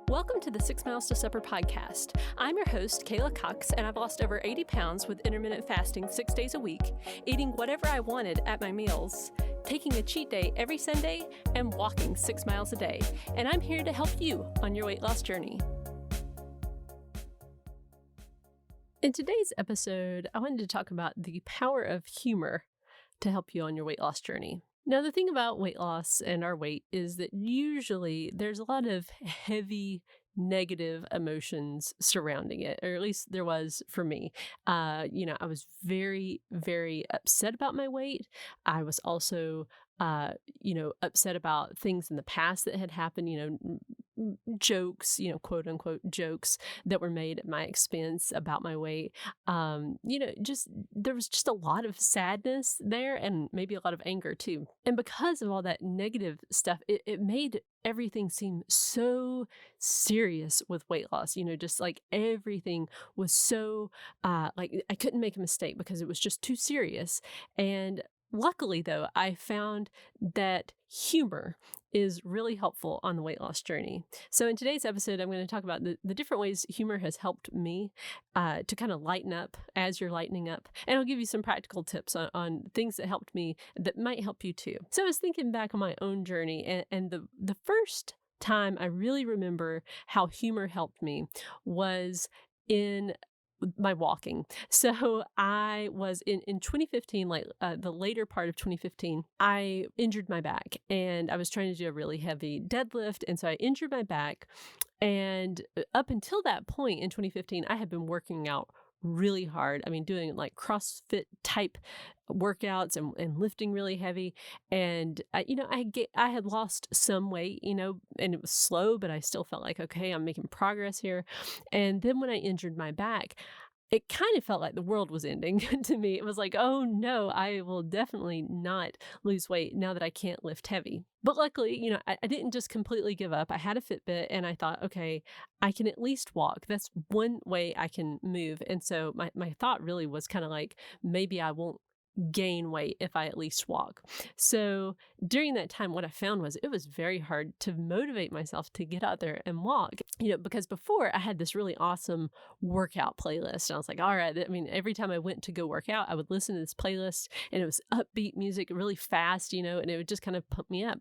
Welcome to the 6 Miles to Supper podcast. I'm your host, Kayla Cox, and I've lost over 80 pounds with intermittent fasting 6 days a week, eating whatever I wanted at my meals, taking a cheat day every Sunday, and walking 6 miles a day. And I'm here to help you on your weight loss journey. In today's episode, I wanted to talk about the power of humor to help you on your weight loss journey. Now, the thing about weight loss and our weight is that usually there's a lot of heavy negative emotions surrounding it, or at least there was for me. I was very, very upset about my weight. I was also, upset about things in the past that had happened, jokes, quote unquote jokes that were made at my expense about my weight. There was just a lot of sadness there and maybe a lot of anger too. And because of all that negative stuff, it made everything seem so serious with weight loss. Just like everything was so, like I couldn't make a mistake because it was just too serious. And luckily, though, I found that humor is really helpful on the weight loss journey. So in today's episode, I'm going to talk about the different ways humor has helped me to kind of lighten up as you're lightening up. And I'll give you some practical tips on things that helped me that might help you too. So I was thinking back on my own journey, and the first time I really remember how humor helped me was in my walking. So I was in 2015, the later part of 2015, I injured my back and I was trying to do a really heavy deadlift. And so I injured my back. And up until that point in 2015, I had been working out really hard. I mean, doing like CrossFit type workouts and lifting really heavy. And, I had lost some weight, and it was slow, but I still felt like, okay, I'm making progress here. And then when I injured my back, it kind of felt like the world was ending to me. It was like, oh no, I will definitely not lose weight now that I can't lift heavy. But luckily, I didn't just completely give up. I had a Fitbit and I thought, okay, I can at least walk. That's one way I can move. And so my thought really was kind of like, maybe I won't gain weight if I at least walk. So during that time, what I found was it was very hard to motivate myself to get out there and walk, because before I had this really awesome workout playlist. And I was like, all right, every time I went to go work out, I would listen to this playlist and it was upbeat music, really fast, and it would just kind of pump me up.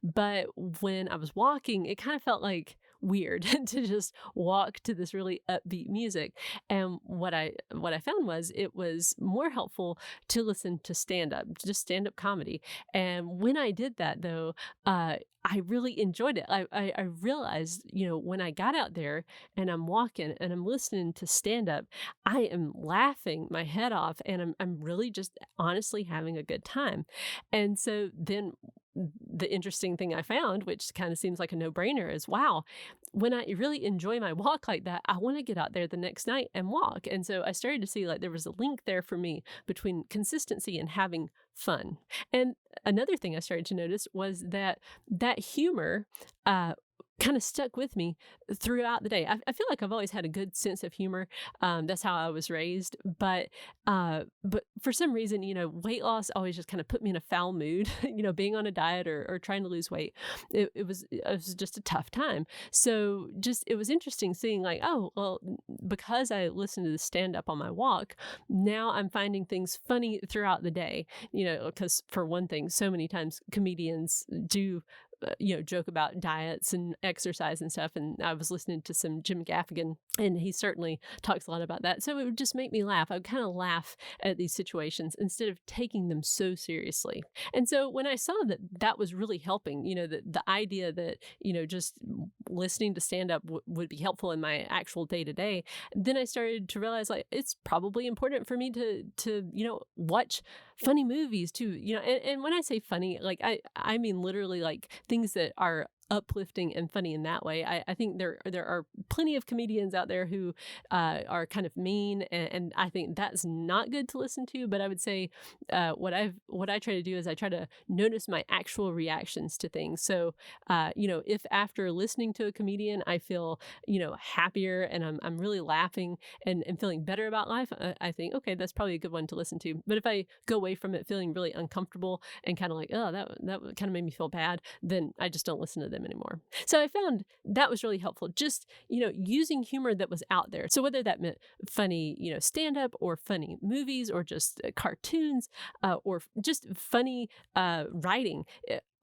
But when I was walking, it kind of felt like weird to just walk to this really upbeat music. And what I found was it was more helpful to listen to just stand-up comedy. And when I did that, though, I really enjoyed it. I realized, when I got out there and I'm walking and I'm listening to stand-up, I am laughing my head off and I'm really just honestly having a good time. And so then the interesting thing I found, which kind of seems like a no-brainer, is wow, when I really enjoy my walk like that, I want to get out there the next night and walk. And so I started to see like there was a link there for me between consistency and having fun. And another thing I started to notice was that humor kind of stuck with me throughout the day. I feel like I've always had a good sense of humor. That's how I was raised. But for some reason, weight loss always just kind of put me in a foul mood, being on a diet or trying to lose weight. It was just a tough time. So it was interesting seeing like, oh, well, because I listened to the stand up on my walk, now I'm finding things funny throughout the day, because for one thing, so many times comedians do joke about diets and exercise and stuff. And I was listening to some Jim Gaffigan, and he certainly talks a lot about that. So it would just make me laugh. I would kind of laugh at these situations instead of taking them so seriously. And so when I saw that was really helping, the idea that, just listening to stand up would be helpful in my actual day to day, then I started to realize like it's probably important for me to watch funny movies too, and when I say funny, like I mean literally like things that are uplifting and funny in that way. I think there are plenty of comedians out there who are kind of mean, and I think that's not good to listen to. But I would say what I try to do is I try to notice my actual reactions to things. So if after listening to a comedian I feel happier and I'm really laughing and feeling better about life, I think okay, that's probably a good one to listen to. But if I go away from it feeling really uncomfortable and kind of like, oh, that kind of made me feel bad, then I just don't listen to them anymore. So I found that was really helpful. Just, using humor that was out there. So whether that meant funny, stand up or funny movies or just cartoons or just funny writing.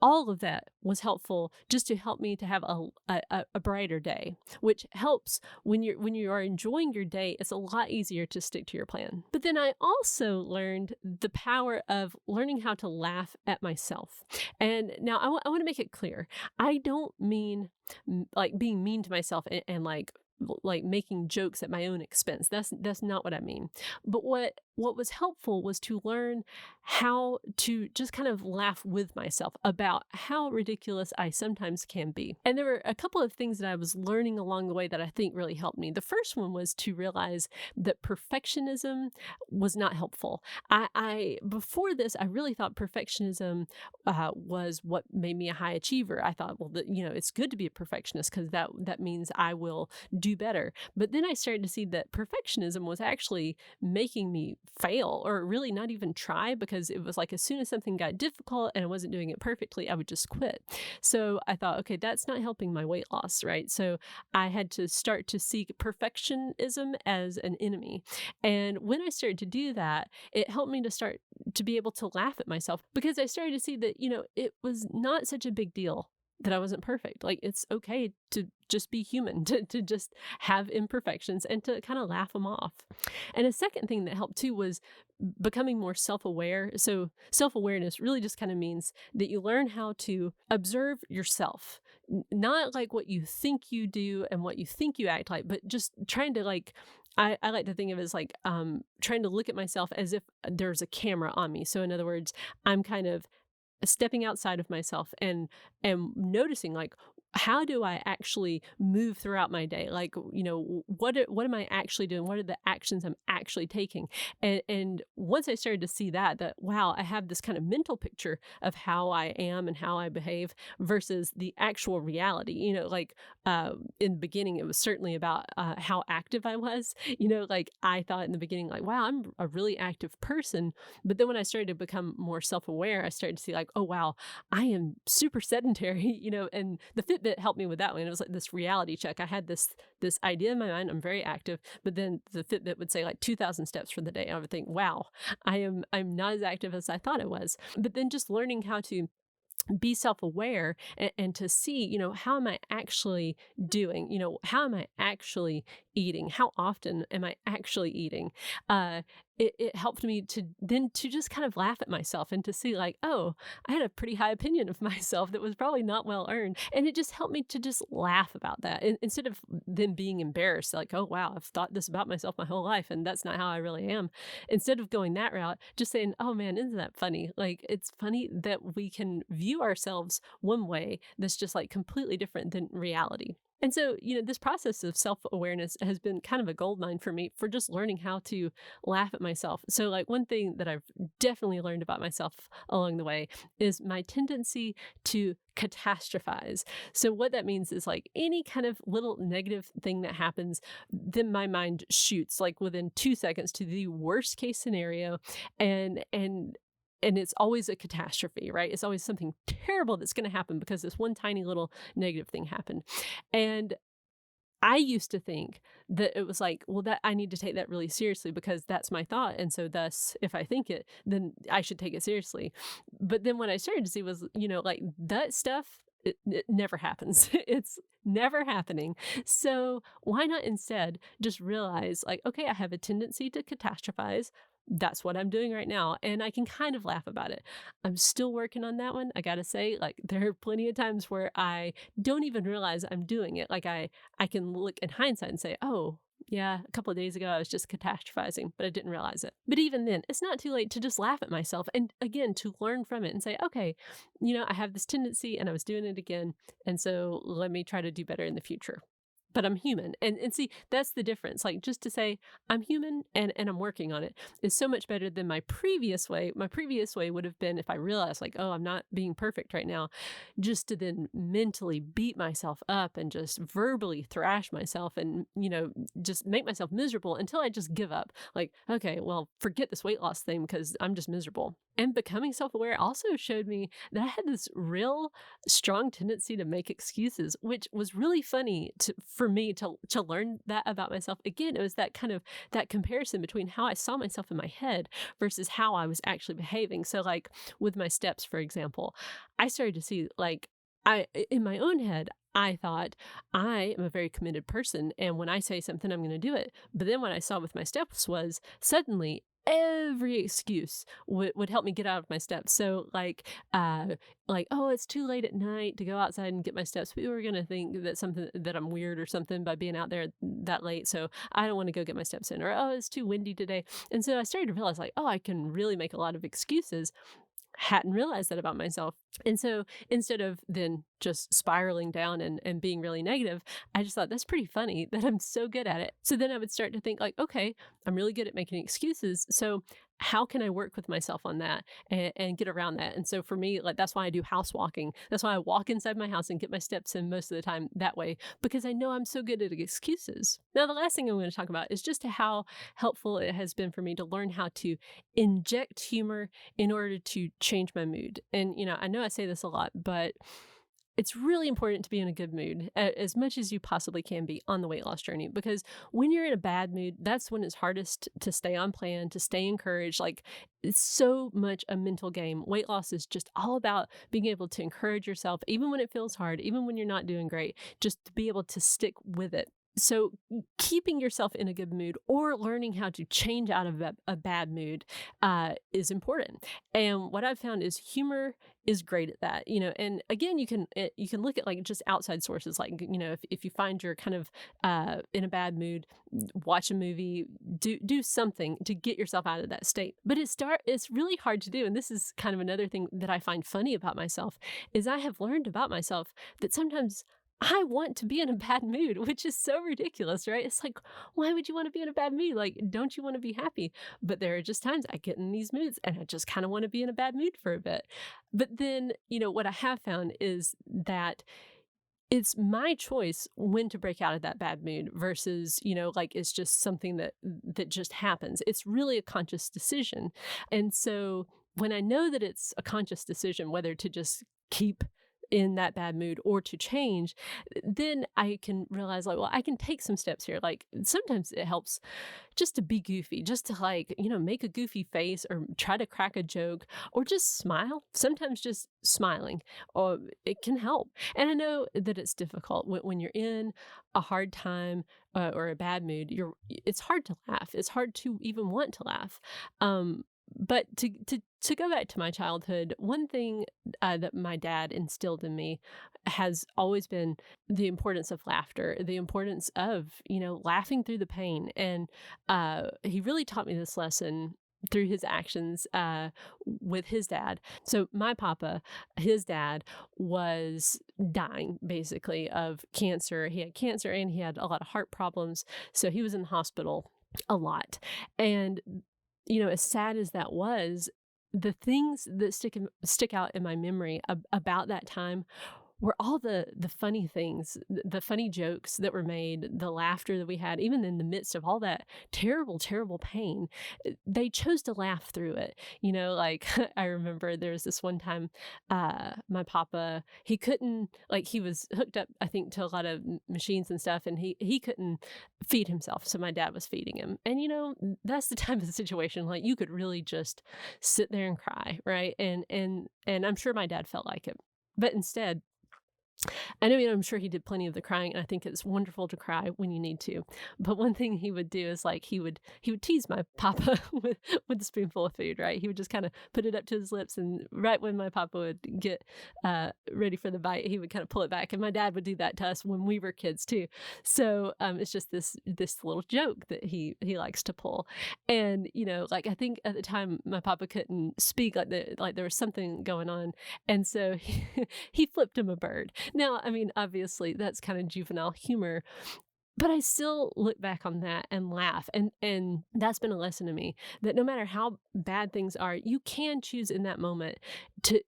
All of that was helpful just to help me to have a brighter day, which helps when you are enjoying your day. It's a lot easier to stick to your plan. But then I also learned the power of learning how to laugh at myself. And now I want to make it clear. I don't mean like being mean to myself and like making jokes at my own expense. That's not what I mean. But what was helpful was to learn how to just kind of laugh with myself about how ridiculous I sometimes can be. And there were a couple of things that I was learning along the way that I think really helped me. The first one was to realize that perfectionism was not helpful. I before this, I really thought perfectionism was what made me a high achiever. I thought, well, it's good to be a perfectionist because that means I will do better. But then I started to see that perfectionism was actually making me fail or really not even try, because it was like as soon as something got difficult and I wasn't doing it perfectly, I would just quit. So I thought, okay, that's not helping my weight loss, right? So I had to start to see perfectionism as an enemy. And when I started to do that, it helped me to start to be able to laugh at myself, because I started to see that, it was not such a big deal that I wasn't perfect. Like, it's okay to just be human, to just have imperfections and to kind of laugh them off. And a second thing that helped too was becoming more self-aware. So self-awareness really just kind of means that you learn how to observe yourself, not like what you think you do and what you think you act like, but just trying to I like to think of it as like trying to look at myself as if there's a camera on me. So in other words, I'm kind of stepping outside of myself and noticing, like, how do I actually move throughout my day? Like, what am I actually doing? What are the actions I'm actually taking? And once I started to see that wow, I have this kind of mental picture of how I am and how I behave versus the actual reality. In the beginning, it was certainly about how active I was. Like, I thought in the beginning, like, wow, I'm a really active person. But then when I started to become more self-aware, I started to see, like, oh wow, I am super sedentary. And the Fitbit helped me with that one. It was like this reality check. I had this idea in my mind. I'm very active, but then the Fitbit would say like 2,000 steps for the day. I would think, wow, I'm not as active as I thought I was. But then just learning how to be self-aware and to see, how am I actually doing? How am I actually eating? How often am I actually eating? It helped me to just kind of laugh at myself and to see, like, oh, I had a pretty high opinion of myself that was probably not well earned. And it just helped me to just laugh about that instead of then being embarrassed, like, oh, wow, I've thought this about myself my whole life and that's not how I really am. Instead of going that route, just saying, oh man, isn't that funny? Like, it's funny that we can view ourselves one way that's just like completely different than reality. And so, this process of self awareness has been kind of a gold mine for me for just learning how to laugh at myself. So, like, one thing that I've definitely learned about myself along the way is my tendency to catastrophize. So, what that means is, like, any kind of little negative thing that happens, then my mind shoots like within 2 seconds to the worst case scenario. And it's always a catastrophe, right? It's always something terrible that's going to happen because this one tiny little negative thing happened. And I used to think that it was like, well, that I need to take that really seriously because that's my thought. And so thus, if I think it, then I should take it seriously. But then what I started to see was, like, that stuff, it never happens. It's never happening. So why not instead just realize, like, okay, I have a tendency to catastrophize. That's what I'm doing right now. And I can kind of laugh about it. I'm still working on that one. I got to say, like, there are plenty of times where I don't even realize I'm doing it. Like, I can look in hindsight and say, oh, yeah, a couple of days ago, I was just catastrophizing, but I didn't realize it. But even then, it's not too late to just laugh at myself and, again, to learn from it and say, okay, I have this tendency and I was doing it again. And so let me try to do better in the future. but I'm human. And see, that's the difference. Like just to say I'm human and I'm working on it is so much better than my previous way. My previous way would have been if I realized like, oh, I'm not being perfect right now, just to then mentally beat myself up and just verbally thrash myself and, just make myself miserable until I just give up. Like, okay, well, forget this weight loss thing because I'm just miserable. And becoming self aware also showed me that I had this real strong tendency to make excuses, which was really funny for me to learn that about myself. Again, it was that kind of that comparison between how I saw myself in my head versus how I was actually behaving. So like with my steps, for example, I started to see like in my own head, I thought I am a very committed person. And when I say something, I'm going to do it. But then what I saw with my steps was suddenly every excuse would help me get out of my steps. So oh, it's too late at night to go outside and get my steps. People are going to think that something that I'm weird or something by being out there that late. So I don't want to go get my steps in, or, oh, it's too windy today. And so I started to realize like, oh, I can really make a lot of excuses. Hadn't realized that about myself. And so instead of then just spiraling down and being really negative, I just thought that's pretty funny that I'm so good at it. So then I would start to think like, okay, I'm really good at making excuses. So how can I work with myself on that and get around that? And so for me, like that's why I do house walking. That's why I walk inside my house and get my steps in most of the time that way, because I know I'm so good at excuses. Now, the last thing I'm going to talk about is just how helpful it has been for me to learn how to inject humor in order to change my mood. And, I know I say this a lot, but it's really important to be in a good mood as much as you possibly can be on the weight loss journey, because when you're in a bad mood, that's when it's hardest to stay on plan, to stay encouraged. Like it's so much a mental game. Weight loss is just all about being able to encourage yourself, even when it feels hard, even when you're not doing great, just to be able to stick with it. So, keeping yourself in a good mood or learning how to change out of a bad mood is important. And what I've found is humor is great at that. And again, you can look at like just outside sources, like if you find you're kind of in a bad mood, watch a movie, do something to get yourself out of that state. But it's really hard to do, and this is kind of another thing that I find funny about myself is I have learned about myself that sometimes I want to be in a bad mood, which is so ridiculous, right? It's like, why would you want to be in a bad mood? Like, don't you want to be happy? But there are just times I get in these moods and I just kind of want to be in a bad mood for a bit. But then, what I have found is that it's my choice when to break out of that bad mood versus, like it's just something that just happens. It's really a conscious decision. And so when I know that it's a conscious decision, whether to just keep in that bad mood or to change, then I can realize like, well, I can take some steps here. Like sometimes it helps just to be goofy, just to like, make a goofy face or try to crack a joke or just smile. Sometimes just smiling or it can help. And I know that it's difficult when you're in a hard time or a bad mood, it's hard to laugh. It's hard to even want to laugh. But to go back to my childhood, one thing that my dad instilled in me has always been the importance of laughter, the importance of, laughing through the pain. And he really taught me this lesson through his actions with his dad. So my papa, his dad, was dying basically of cancer. He had cancer and he had a lot of heart problems. So he was in the hospital a lot. And as sad as that was, the things that stick out in my memory about that time were all the funny things, the funny jokes that were made, the laughter that we had, even in the midst of all that terrible, terrible pain. They chose to laugh through it. Like I remember there was this one time, my papa, he couldn't, like he was hooked up, I think, to a lot of machines and stuff, and he couldn't feed himself. So my dad was feeding him. And that's the type of situation, like you could really just sit there and cry, right? And I'm sure my dad felt like it. But instead, I know, I'm sure he did plenty of the crying, and I think it's wonderful to cry when you need to. But one thing he would do is like he would tease my papa with a spoonful of food, right? He would just kind of put it up to his lips, and right when my papa would get ready for the bite, he would kind of pull it back. And my dad would do that to us when we were kids too. So it's just this little joke that he likes to pull. And like I think at the time my papa couldn't speak, like there was something going on, and so he flipped him a bird. Now, I mean, obviously, that's kind of juvenile humor, but I still look back on that and laugh, and that's been a lesson to me that no matter how bad things are, you can choose in that moment to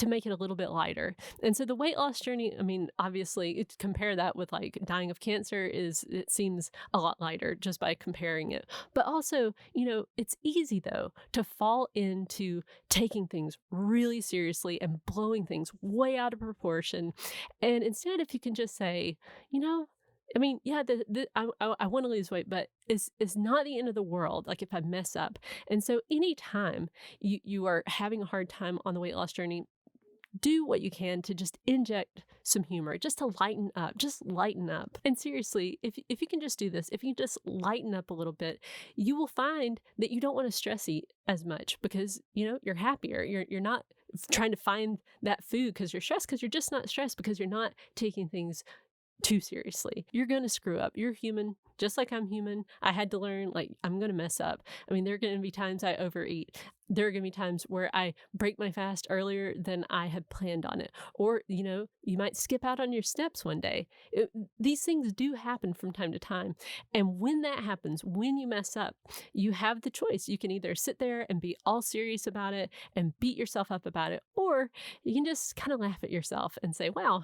make it a little bit lighter. And so the weight loss journey, I mean, obviously, compare that with like dying of cancer is it seems a lot lighter just by comparing it. But also, it's easy though to fall into taking things really seriously and blowing things way out of proportion. And instead, if you can just say, you know, I mean, yeah, I want to lose weight, but it's not the end of the world. Like if I mess up, and so anytime you are having a hard time on the weight loss journey, do what you can to just inject some humor, just to lighten up, just lighten up. And seriously, if you can just do this, if you just lighten up a little bit, you will find that you don't want to stress eat as much because, you're happier. You're not trying to find that food because you're stressed, because you're just not stressed because you're not taking things too seriously. You're going to screw up. You're human, just like I'm human. I had to learn, like, I'm going to mess up. I mean, there are going to be times I overeat. There are going to be times where I break my fast earlier than I had planned on it. Or, you might skip out on your steps one day. These things do happen from time to time. And when that happens, when you mess up, you have the choice. You can either sit there and be all serious about it and beat yourself up about it, or you can just kind of laugh at yourself and say, wow,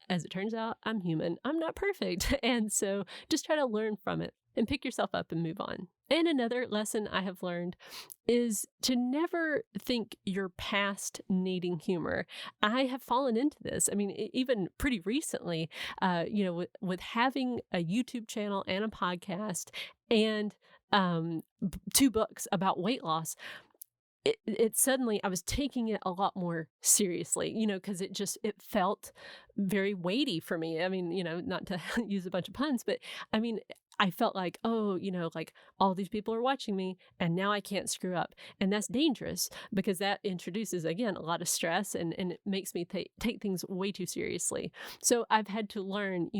as it turns out, I'm human. I'm not perfect. And so just try to learn from it and pick yourself up and move on. And another lesson I have learned is to never think you're past needing humor. I have fallen into this. I mean, even pretty recently, with having a YouTube channel and a podcast and 2 books about weight loss, it suddenly, I was taking it a lot more seriously, because it felt very weighty for me. I mean, not to use a bunch of puns, but I mean, I felt like, oh, like all these people are watching me and now I can't screw up. And that's dangerous because that introduces, again, a lot of stress and it makes me take things way too seriously. So I've had to learn,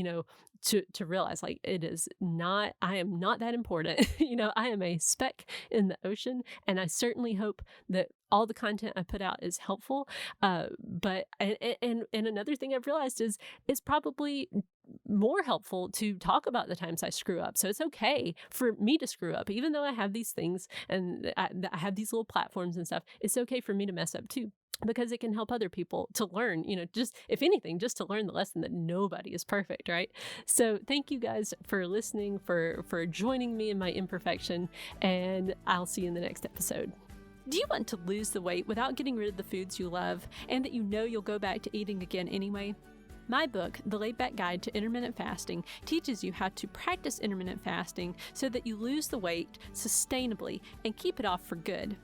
to realize like I am not that important. I am a speck in the ocean, and I certainly hope that all the content I put out is helpful. But another thing I've realized is it's probably more helpful to talk about the times I screw up. So it's okay for me to screw up, even though I have these things and I have these little platforms and stuff. It's okay for me to mess up too, because it can help other people to learn, just if anything, just to learn the lesson that nobody is perfect, right? So thank you guys for listening, for joining me in my imperfection, and I'll see you in the next episode. Do you want to lose the weight without getting rid of the foods you love and that you'll go back to eating again anyway? My book, The Laid Back Guide to Intermittent Fasting, teaches you how to practice intermittent fasting so that you lose the weight sustainably and keep it off for good.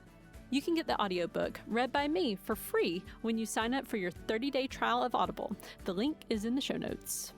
You can get the audiobook read by me for free when you sign up for your 30-day trial of Audible. The link is in the show notes.